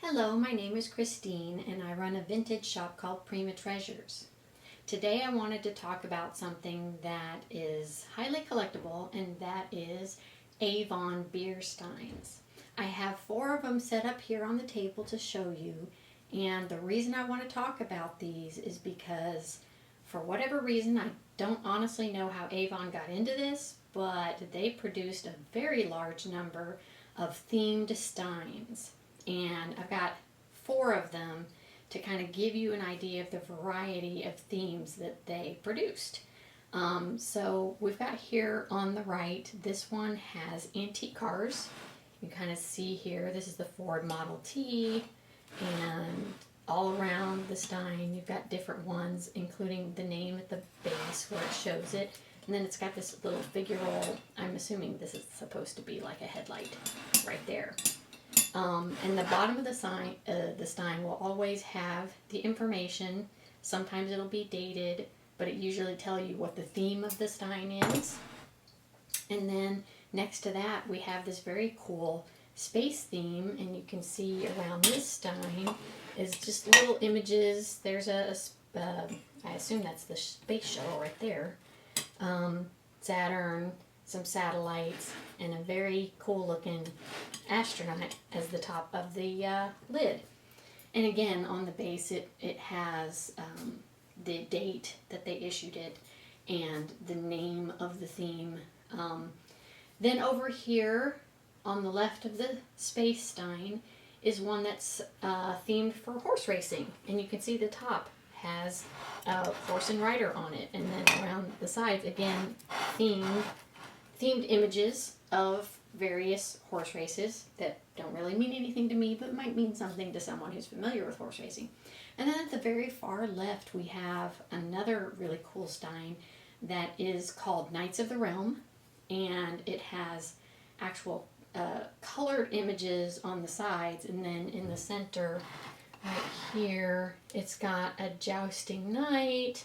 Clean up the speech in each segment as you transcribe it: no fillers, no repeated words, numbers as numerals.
Hello, my name is Christine and I run a vintage shop called Prima Treasures. Today I wanted to talk about something that is highly collectible, and that is Avon beer steins. I have 4 of them set up here on the table to show you, and the reason I want to talk about these is because for whatever reason, I don't honestly know how Avon got into this, but they produced a very large number of themed steins. And I've got 4 of them to kind of give you an idea of the variety of themes that they produced. So we've got here on the right, this one has antique cars. You can kind of see here, this is the Ford Model T, and all around the stein you've got different ones, including the name at the base where it shows it. And then it's got this little figure roll. I'm assuming this is supposed to be like a headlight right there. And the bottom of the stein will always have the information. Sometimes it'll be dated, but it usually tells you what the theme of the stein is. And then next to that we have this very cool space theme, and you can see around this stein is just little images. There's I assume that's the space shuttle right there. Saturn, some satellites, and a very cool looking astronaut as the top of the lid. And again, on the base it has the date that they issued it and the name of the theme. Then over here on the left of the space stein is one that's themed for horse racing, and you can see the top has a horse and rider on it, and then around the sides again themed images of various horse races that don't really mean anything to me, but might mean something to someone who's familiar with horse racing. And then at the very far left we have another really cool stein that is called Knights of the Realm, and it has actual colored images on the sides, and then in the center right here it's got a jousting knight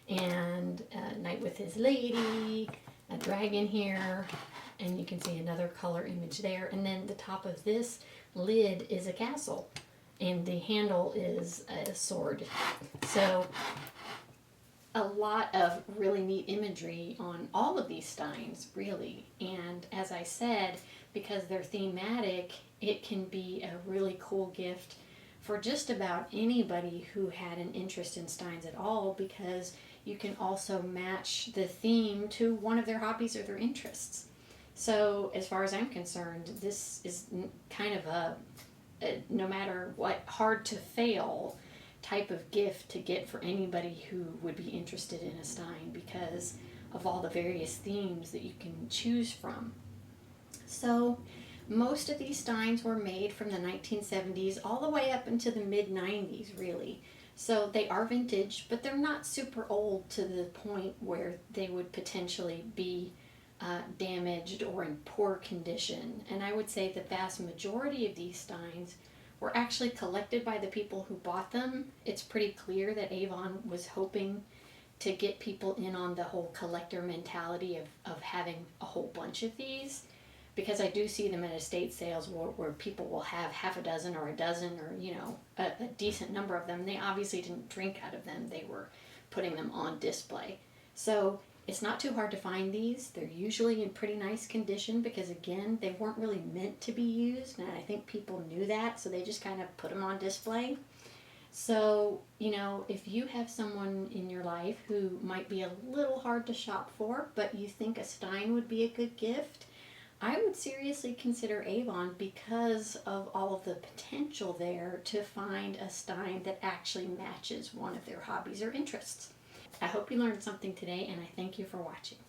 and a knight with his lady, a dragon here, and you can see another color image there. And then the top of this lid is a castle, and the handle is a sword. So a lot of really neat imagery on all of these steins, really. And as I said, because they're thematic, it can be a really cool gift for just about anybody who had an interest in steins at all, because you can also match the theme to one of their hobbies or their interests. So as far as I'm concerned, this is kind of a no matter what, hard to fail type of gift to get for anybody who would be interested in a stein, because of all the various themes that you can choose from. So most of these steins were made from the 1970s all the way up into the mid-90s, really. So they are vintage, but they're not super old to the point where they would potentially be damaged or in poor condition. And I would say the vast majority of these steins were actually collected by the people who bought them. It's pretty clear that Avon was hoping to get people in on the whole collector mentality of having a whole bunch of these, because I do see them at estate sales where people will have half a dozen or a dozen, or a decent number of them. They obviously didn't drink out of them. They were putting them on display. So it's not too hard to find these. They're usually in pretty nice condition because, again, they weren't really meant to be used, and I think people knew that, so they just kind of put them on display. So, if you have someone in your life who might be a little hard to shop for, but you think a stein would be a good gift, I would seriously consider Avon, because of all of the potential there to find a stein that actually matches one of their hobbies or interests. I hope you learned something today, and I thank you for watching.